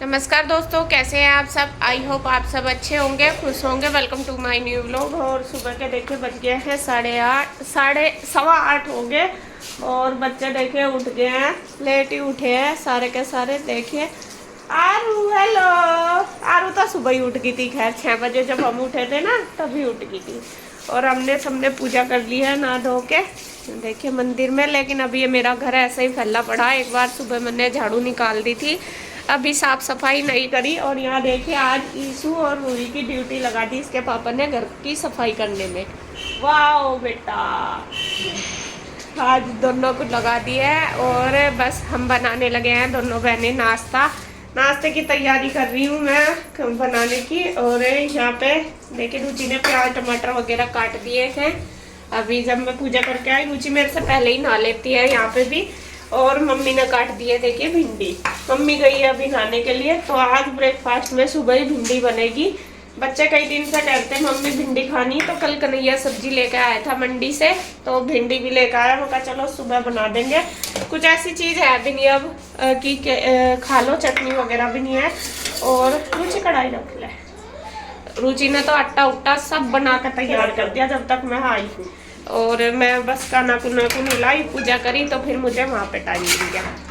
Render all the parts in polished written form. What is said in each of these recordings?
नमस्कार दोस्तों, कैसे हैं आप सब। आई होप आप सब अच्छे होंगे, खुश होंगे। Welcome to my new vlog. और सुबह के देखिए बज गए हैं 8:30, सवा आठ हो गए। और बच्चे देखिए उठ गए हैं, लेट ही उठे हैं सारे के सारे। देखिए आरू, हेलो। आरू तो सुबह ही उठ गई थी, खैर 6 बजे जब हम उठे थे ना तभी उठ गई थी। और हमने सबने पूजा कर ली है नहा धो के, देखिए मंदिर में। लेकिन अभी ये मेरा घर ऐसे ही फैला पड़ा है। एक बार सुबह मैंने झाड़ू निकाल दी थी, अभी साफ सफाई नहीं करी। और यहाँ देखिए आज ईशु और रूही की ड्यूटी लगा दी इसके पापा ने घर की सफाई करने में। वाह बेटा, आज दोनों को लगा दिया है। और बस हम बनाने लगे हैं दोनों बहनें नाश्ते की तैयारी कर रही हूँ मैं बनाने की। और यहाँ पे देखिए रुचि ने प्याज टमाटर वगैरह काट दिए थे। अभी जब मैं पूजा करके आई, रुचि मेरे से पहले ही नहा लेती है यहाँ पे भी। और मम्मी ने काट दिए देखिए भिंडी। मम्मी गई है अभी नहाने के लिए, तो आज ब्रेकफास्ट में सुबह ही भिंडी बनेगी। बच्चे कई दिन से कहते हैं मम्मी भिंडी खानी, तो कल कन्हैया सब्जी लेकर आया था मंडी से, तो भिंडी भी लेकर आया। मैं कहा चलो सुबह बना देंगे। कुछ ऐसी चीज़ है भी नहीं अब कि खा लो, चटनी वगैरह भी नहीं है। और रुचि कढ़ाई रख ले। रुचि ने तो आटा उट्टा सब बना कर तैयार कर दिया जब तक मैं आई हूँ। और मैं बस खाना कुना को मिलाई, पूजा करी, तो फिर मुझे वहाँ पे टाइम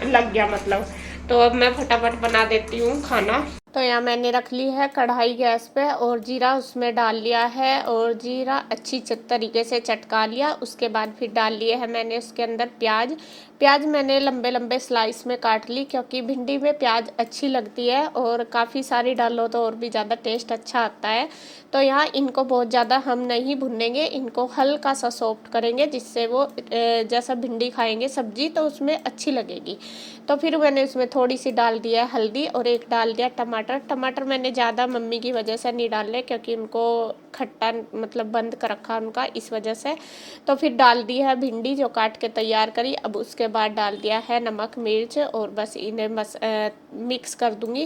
लग गया मतलब। तो अब मैं फटाफट बना देती हूँ खाना। तो यहाँ मैंने रख ली है कढ़ाई गैस पे और जीरा उसमें डाल लिया है। और जीरा अच्छी तरीके से चटका लिया। उसके बाद फिर डाल लिए है मैंने उसके अंदर प्याज मैंने लंबे लंबे स्लाइस में काट ली, क्योंकि भिंडी में प्याज अच्छी लगती है। और काफ़ी सारी डालो तो और भी ज़्यादा टेस्ट अच्छा आता है। तो यहाँ इनको बहुत ज़्यादा हम नहीं भुनेंगे, इनको हल्का सा सॉफ्ट करेंगे, जिससे वो जैसा भिंडी खाएंगे सब्जी तो उसमें अच्छी लगेगी। तो फिर मैंने उसमें थोड़ी सी डाल दिया हल्दी और एक डाल दिया टमाटर मैंने ज़्यादा मम्मी की वजह से नहीं डाले, क्योंकि उनको खट्टा मतलब बंद कर रखा उनका, इस वजह से। तो फिर डाल दी है भिंडी जो काट के तैयार करी। अब उसके बाद डाल दिया है नमक मिर्च और बस इन्हें मिक्स कर दूंगी।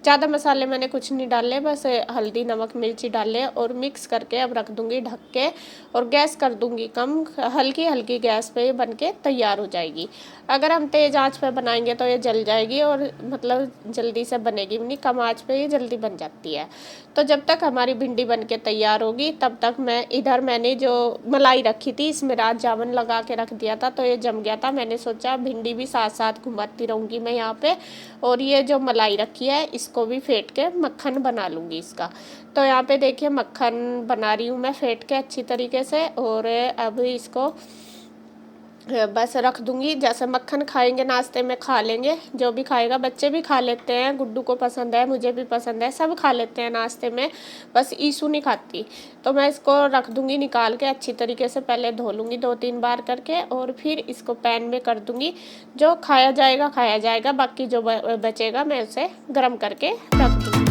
ज़्यादा मसाले मैंने कुछ नहीं डाले, बस हल्दी नमक मिर्ची डाले और मिक्स करके अब रख दूंगी ढक के। और गैस कर दूंगी कम, हल्की हल्की गैस पे बन के तैयार हो जाएगी। अगर हम तेज़ आंच पे बनाएंगे तो ये जल जाएगी और मतलब जल्दी से बनेगी नहीं, कम आंच पे ये जल्दी बन जाती है। तो जब तक हमारी भिंडी बन के तैयार होगी तब तक मैंने जो मलाई रखी थी इसमें रात जावन लगा के रख दिया था, तो ये जम गया था। मैंने सोचा भिंडी भी साथ साथ घुमाती रहूँगी मैं यहाँ पे। और ये जो मलाई रखी है इसको भी फेंट के मक्खन बना लूँगी इसका। तो यहाँ पे देखिए मक्खन बना रही हूँ मैं फेंट के अच्छी तरीके से। और अब इसको बस रख दूंगी। जैसे मक्खन खाएंगे नाश्ते में खा लेंगे, जो भी खाएगा। बच्चे भी खा लेते हैं, गुड्डू को पसंद है, मुझे भी पसंद है, सब खा लेते हैं नाश्ते में, बस ईशु नहीं खाती। तो मैं इसको रख दूंगी निकाल के अच्छी तरीके से, पहले धो लूँगी 2-3 बार करके। और फिर इसको पैन में कर दूँगी। जो खाया जाएगा, बाकी जो बचेगा मैं उसे गर्म करके रख दूँगी।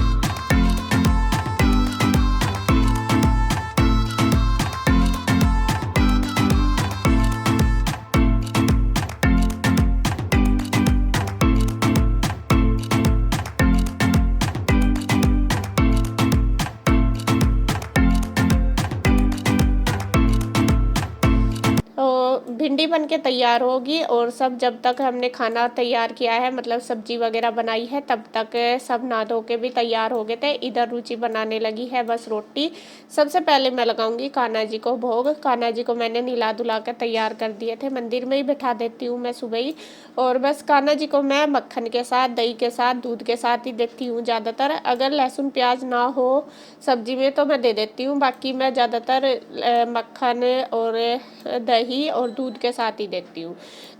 भिंडी बन के तैयार होगी और सब जब तक हमने खाना तैयार किया है, मतलब सब्जी वगैरह बनाई है, तब तक सब नहा धो के भी तैयार हो गए थे। इधर रुचि बनाने लगी है बस रोटी। सबसे पहले मैं लगाऊंगी कान्हा जी को भोग। कान्हा जी को मैंने नहला धुला कर तैयार कर दिए थे, मंदिर में ही बैठा देती हूँ मैं सुबह ही। और बस कान्हा जी को मैं मक्खन के साथ, दही के साथ, दूध के साथ ही देती हूँ ज़्यादातर। अगर लहसुन प्याज ना हो सब्जी में तो मैं दे देती हूँ, बाकी मैं ज़्यादातर मक्खन और दही और दूध के साथ ही देती हूँ।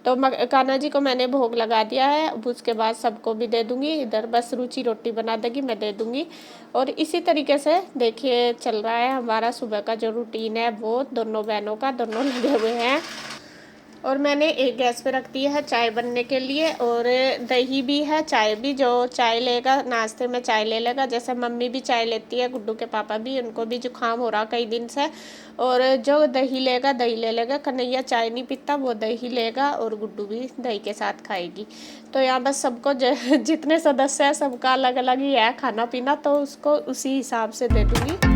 तो कान्हा जी को मैंने भोग लगा दिया है, अब उसके बाद सबको भी दे दूँगी। इधर बस रुचि रोटी बना देगी, मैं दे दूँगी। और इसी तरीके से देखिए चल रहा है हमारा सुबह का जो रूटीन है, वो दोनों बहनों का, दोनों लगे हुए हैं। और मैंने एक गैस पे रख दी है चाय बनने के लिए। और दही भी है, चाय भी, जो चाय लेगा नाश्ते में चाय ले लेगा। जैसे मम्मी भी चाय लेती है, गुड्डू के पापा भी, उनको भी जुकाम हो रहा कई दिन से। और जो दही लेगा दही ले लेगा। कन्हैया चाय नहीं पीता, वो दही लेगा और गुड्डू भी दही के साथ खाएगी। तो यहाँ बस सबको जितने सदस्य हैं सबका अलग अलग ही है खाना पीना, तो उसको उसी हिसाब से दे दूँगी।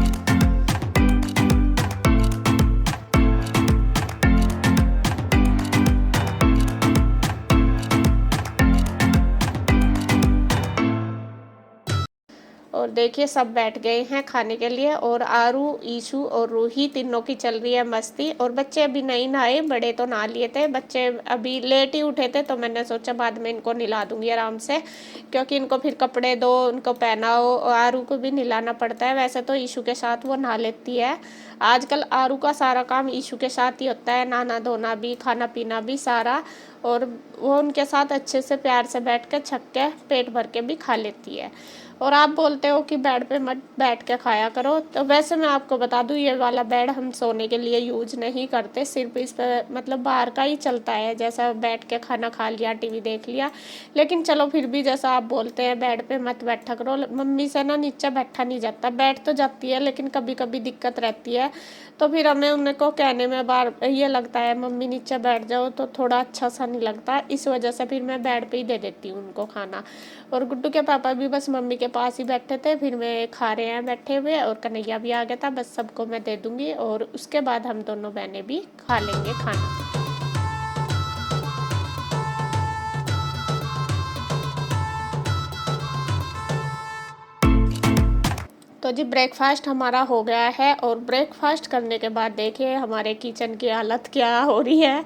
और देखिए सब बैठ गए हैं खाने के लिए, और आरू, ईशु और रूही तीनों की चल रही है मस्ती। और बच्चे अभी नहीं नहाए, बड़े तो नहा लिए थे, बच्चे अभी लेट ही उठे थे, तो मैंने सोचा बाद में इनको नहला दूंगी आराम से, क्योंकि इनको फिर कपड़े दो, उनको पहनाओ, आरू को भी नहलाना पड़ता है। वैसे तो ईशु के साथ वो नहा लेती है, आजकल आरू का सारा काम ईशु के साथ ही होता है, नहाना धोना भी, खाना पीना भी सारा, और वो उनके साथ अच्छे से प्यार से बैठ के छक के पेट भर के भी खा लेती है। और आप बोलते हो कि बेड पे मत बैठ के खाया करो, तो वैसे मैं आपको बता दूं ये वाला बेड हम सोने के लिए यूज नहीं करते, सिर्फ इस पर मतलब बाहर का ही चलता है, जैसा बैठ के खाना खा लिया, टीवी देख लिया। लेकिन चलो फिर भी जैसा आप बोलते हैं बेड पे मत बैठा करो, मम्मी से ना नीचे बैठा नहीं जाता, बैठ तो जाती है लेकिन कभी कभी दिक्कत रहती है, तो फिर हमें उनको कहने में बार ये लगता है मम्मी नीचे बैठ जाओ, तो थोड़ा अच्छा सा नहीं लगता, इस वजह से फिर मैं बेड पे ही दे देती हूँ उनको खाना। और गुड्डू के पापा भी बस मम्मी के पास ही बैठे थे, फिर मैं खा रहे हैं बैठे हुए, और कन्हैया भी आ गया था, बस सबको मैं दे दूंगी और उसके बाद हम दोनों बहनें भी खा लेंगे खाना। तो जी ब्रेकफास्ट हमारा हो गया है, और ब्रेकफास्ट करने के बाद देखिए हमारे किचन की हालत क्या हो रही है।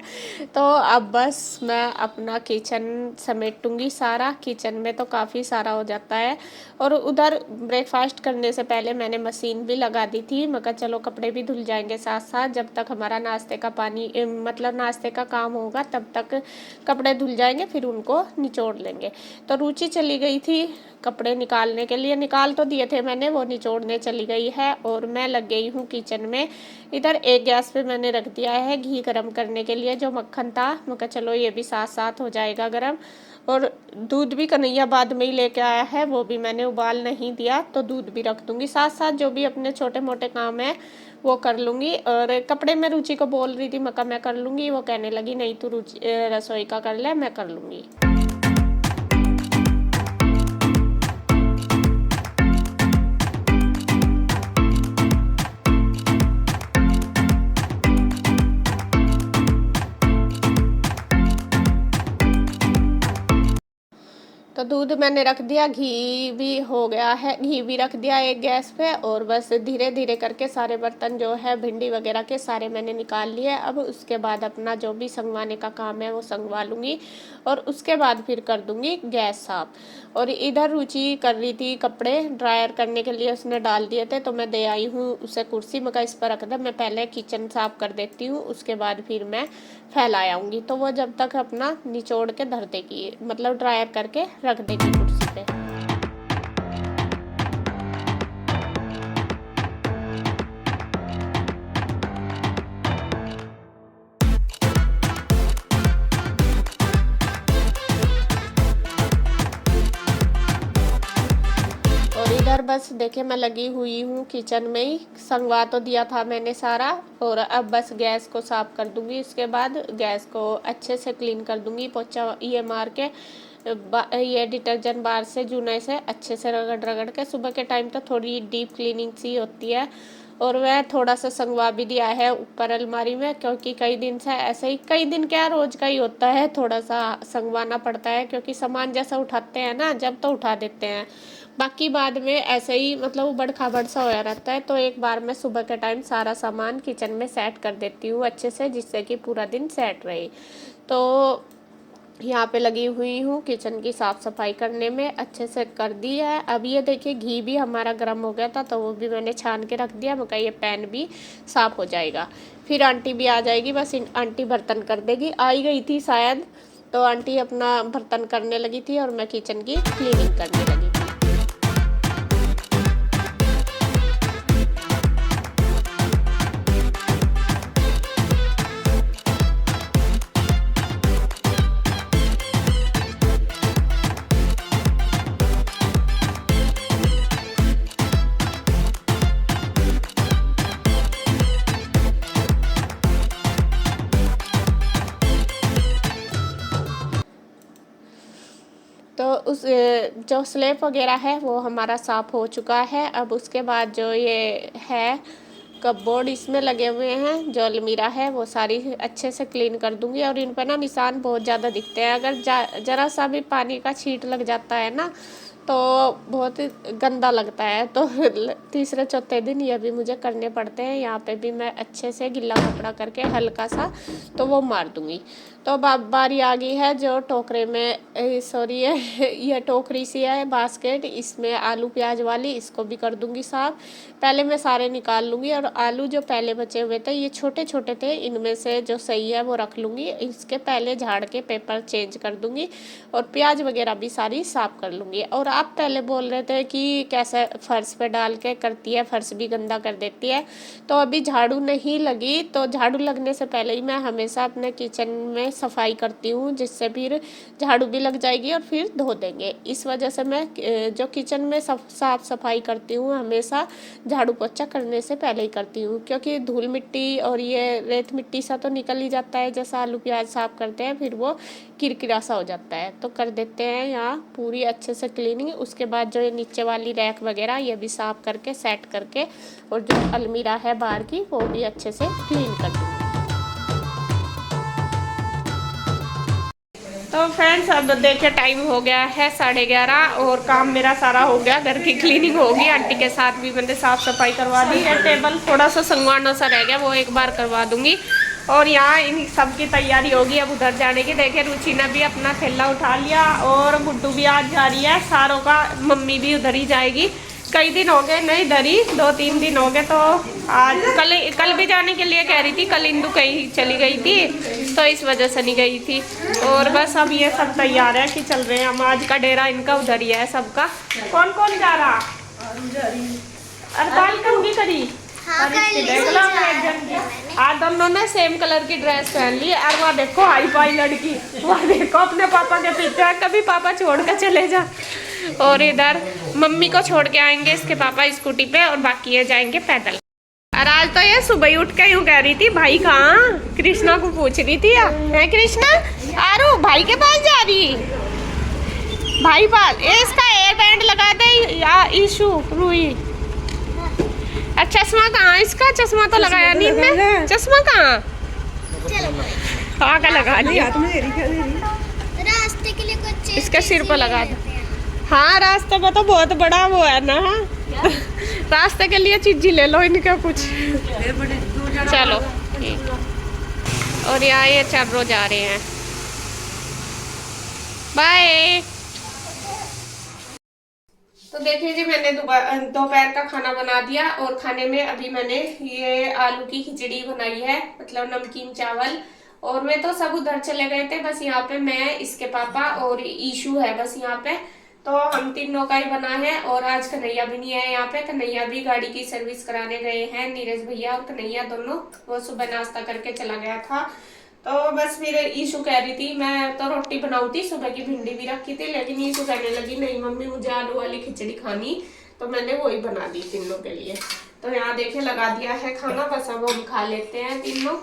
तो अब बस मैं अपना किचन समेटूंगी सारा, किचन में तो काफ़ी सारा हो जाता है। और उधर ब्रेकफास्ट करने से पहले मैंने मशीन भी लगा दी थी, मैं कहा चलो कपड़े भी धुल जाएंगे साथ साथ, जब तक हमारा नाश्ते का पानी मतलब नाश्ते का काम होगा तब तक कपड़े धुल जाएंगे, फिर उनको निचोड़ लेंगे। तो रुचि चली गई थी कपड़े निकालने के लिए, निकाल तो दिए थे मैंने, वो निचोड़ने चली गई है, और मैं लग गई हूँ किचन में। इधर एक गैस पे मैंने रख दिया है घी गरम करने के लिए, जो मक्खन था मैं कहा चलो ये भी साथ साथ हो जाएगा गरम। और दूध भी कन्हैया बाद में ही लेके आया है, वो भी मैंने उबाल नहीं दिया, तो दूध भी रख दूंगी साथ साथ, जो भी अपने छोटे मोटे काम है वो कर लूँगी। और कपड़े में रुचि को बोल रही थी मैं कर लूँगी, वो कहने लगी नहीं तू रुचि रसोई का कर ले, मैं कर लूँगी। तो दूध मैंने रख दिया, घी भी हो गया है, घी भी रख दिया एक गैस पे, और बस धीरे धीरे करके सारे बर्तन जो है भिंडी वगैरह के सारे मैंने निकाल लिए। अब उसके बाद अपना जो भी संगवाने का काम है वो संगवा लूँगी, और उसके बाद फिर कर दूँगी गैस साफ। और इधर रुचि कर रही थी कपड़े ड्रायर करने के लिए, उसने डाल दिए थे, तो मैं दे आई हूँ उसे कुर्सी, मैं इस पर रख दे, मैं पहले किचन साफ कर देती हूँ, उसके बाद फिर मैं फैला आऊँगी। तो वो जब तक अपना निचोड़ के धर देगी, मतलब ड्रायर करके रख देगी कुर्सी पे। और इधर बस देखिए मैं लगी हुई हूँ किचन में ही, संगवा तो दिया था मैंने सारा, और अब बस गैस को साफ कर दूंगी। इसके बाद गैस को अच्छे से क्लीन कर दूंगी, पोछा ये मार के, ये डिटर्जेंट बार से जूने से अच्छे से रगड़ रगड़ के। सुबह के टाइम तो थोड़ी डीप क्लीनिंग सी होती है, और वह थोड़ा सा संगवा भी दिया है ऊपर अलमारी में, क्योंकि कई दिन से ऐसे ही, कई दिन क्या रोज का ही होता है, थोड़ा सा संगवाना पड़ता है, क्योंकि सामान जैसा उठाते हैं ना जब तो उठा देते हैं, बाकी बाद में ऐसे ही मतलब उबड़ खाबड़ सा होया रहता है। तो एक बार मैं सुबह के टाइम सारा सामान किचन में सेट कर देती हूँ अच्छे से, जिससे कि पूरा दिन सेट रहे। तो यहाँ पे लगी हुई हूँ किचन की साफ़ सफाई करने में, अच्छे से कर दी है। अब ये देखिए घी भी हमारा गर्म हो गया था, तो वो भी मैंने छान के रख दिया, मैं कहा ये पैन भी साफ़ हो जाएगा। फिर आंटी भी आ जाएगी, बस आंटी बर्तन कर देगी, आई गई थी शायद, तो आंटी अपना बर्तन करने लगी थी और मैं किचन की क्लीनिंग करने लगी थी। तो उस जो स्लैब वगैरह है वो हमारा साफ़ हो चुका है। अब उसके बाद जो ये है कपबोर्ड इसमें लगे हुए हैं, जो अलमीरा है वो सारी अच्छे से क्लीन कर दूंगी। और इन पर ना निशान बहुत ज़्यादा दिखते हैं, अगर ज़रा सा भी पानी का छींट लग जाता है ना, तो बहुत गंदा लगता है। तो तीसरे चौथे दिन ये भी मुझे करने पड़ते हैं। यहाँ पे भी मैं अच्छे से गिल्ला कपड़ा करके हल्का सा तो वो मार दूंगी। तो अब बारी आ गई है जो टोकरे में, सॉरी ये टोकरी सी है बास्केट, इसमें आलू प्याज वाली, इसको भी कर दूंगी साफ। पहले मैं सारे निकाल लूँगी और आलू जो पहले बचे हुए थे ये छोटे छोटे थे, इनमें से जो सही है वो रख लूँगी। इसके पहले झाड़ के पेपर चेंज कर दूँगी और प्याज वगैरह भी सारी साफ़ कर लूँगी। और आप पहले बोल रहे थे कि कैसे फ़र्श पे डाल के करती है, फ़र्श भी गंदा कर देती है। तो अभी झाड़ू नहीं लगी, तो झाड़ू लगने से पहले ही मैं हमेशा अपने किचन में सफाई करती हूँ, जिससे फिर झाड़ू भी लग जाएगी और फिर धो देंगे। इस वजह से मैं जो किचन में साफ सफाई करती हूँ हमेशा झाड़ू पोछा करने से पहले ही करती हूँ, क्योंकि धूल मिट्टी और ये रेत मिट्टी सा तो निकल ही जाता है। जैसा आलू प्याज साफ करते हैं फिर वो किरकिरा सा हो जाता है। तो कर देते हैं यहाँ पूरी अच्छे से क्लीनिंग। उसके बाद जो ये नीचे वाली रैक वगैरह ये भी साफ करके सेट करके, और जो अलमीरा है बाहर की वो भी अच्छे से क्लीन कर दूँगी। तो फ्रेंड्स अब देखिए टाइम हो गया है 11:30 और काम मेरा सारा हो गया। घर की क्लीनिंग होगी, आंटी के साथ भी मैंने साफ सफाई करवा दी है। टेबल थोड़ा सा संगवाना सा रह गया, वो एक बार करवा दूंगी। और यहाँ इन सब की तैयारी होगी अब उधर जाने की। देखिए रुचि ने भी अपना थैला उठा लिया और गुड्डू भी आज जा रही है, सारों का मम्मी भी उधर ही जाएगी। कई दिन हो गए नहीं इधर ही, 2-3 दिन हो गए। तो आज कल भी जाने के लिए कह रही थी, कल इंदू कहीं चली गई थी तो इस वजह से नहीं गई थी। और बस अब ये सब तैयार है कि चल रहे हैं हम। आज का डेरा इनका उधर ही है सबका। कौन कौन जा रहा? अरबाल भी करी। आज दोनों ने सेम कलर की ड्रेस पहन ली। और वहाँ देखो हाई फाई लड़की, वहाँ देखो अपने पापा के पीछे, कभी पापा छोड़ कर चले जा। और इधर मम्मी को छोड़ के आएंगे इसके पापा स्कूटी पे, और बाकी ये जाएंगे पैदल। और आज तो ये सुबह ही उठ के यूँ कह रही थी भाई कहाँ, कृष्णा को पूछ रही थी है कृष्णा आरू भाई के पास जा रही, भाई पास। ये इसका एयर बैंड लगा दे या ईशु रूही। चश्मा कहाँ इसका? चश्मा तो लगाया नहीं इसने। चश्मा कहाँ? आगे लगा दिया। रास्ते के लिए कुछ इसके सिर पर लगा दो। हाँ रास्ते में तो बहुत बड़ा वो है ना, रास्ते के लिए चीजी ले लो इनका कुछ। चलो ठीक। और यहाँ ये चारों जा रहे हैं, बाय। तो देखिए जी मैंने दोपहर का खाना बना दिया, और खाने में अभी मैंने ये आलू की खिचड़ी बनाई है, मतलब नमकीन चावल। और मैं तो सब उधर चले गए थे, बस यहाँ पे मैं, इसके पापा और ईशू है बस यहाँ पे। तो हम तीनों का ही बना है। और आज कन्हैया भी नहीं है यहाँ पे, कन्हैया भी गाड़ी की सर्विस कराने गए हैं। नीरज भैया और कन्हैया दोनों, वो सुबह नाश्ता करके चला गया था। तो बस फिर ईशू कह रही थी, मैं तो रोटी बनाऊ थी, सुबह की भिंडी भी रखी थी, लेकिन ईशू कहने लगी नहीं मम्मी मुझे आलू वाली खिचड़ी खानी, तो मैंने वही बना दी तीनों के लिए। तो यहाँ देखे लगा दिया है खाना, बस अब हम खा लेते हैं तीनों।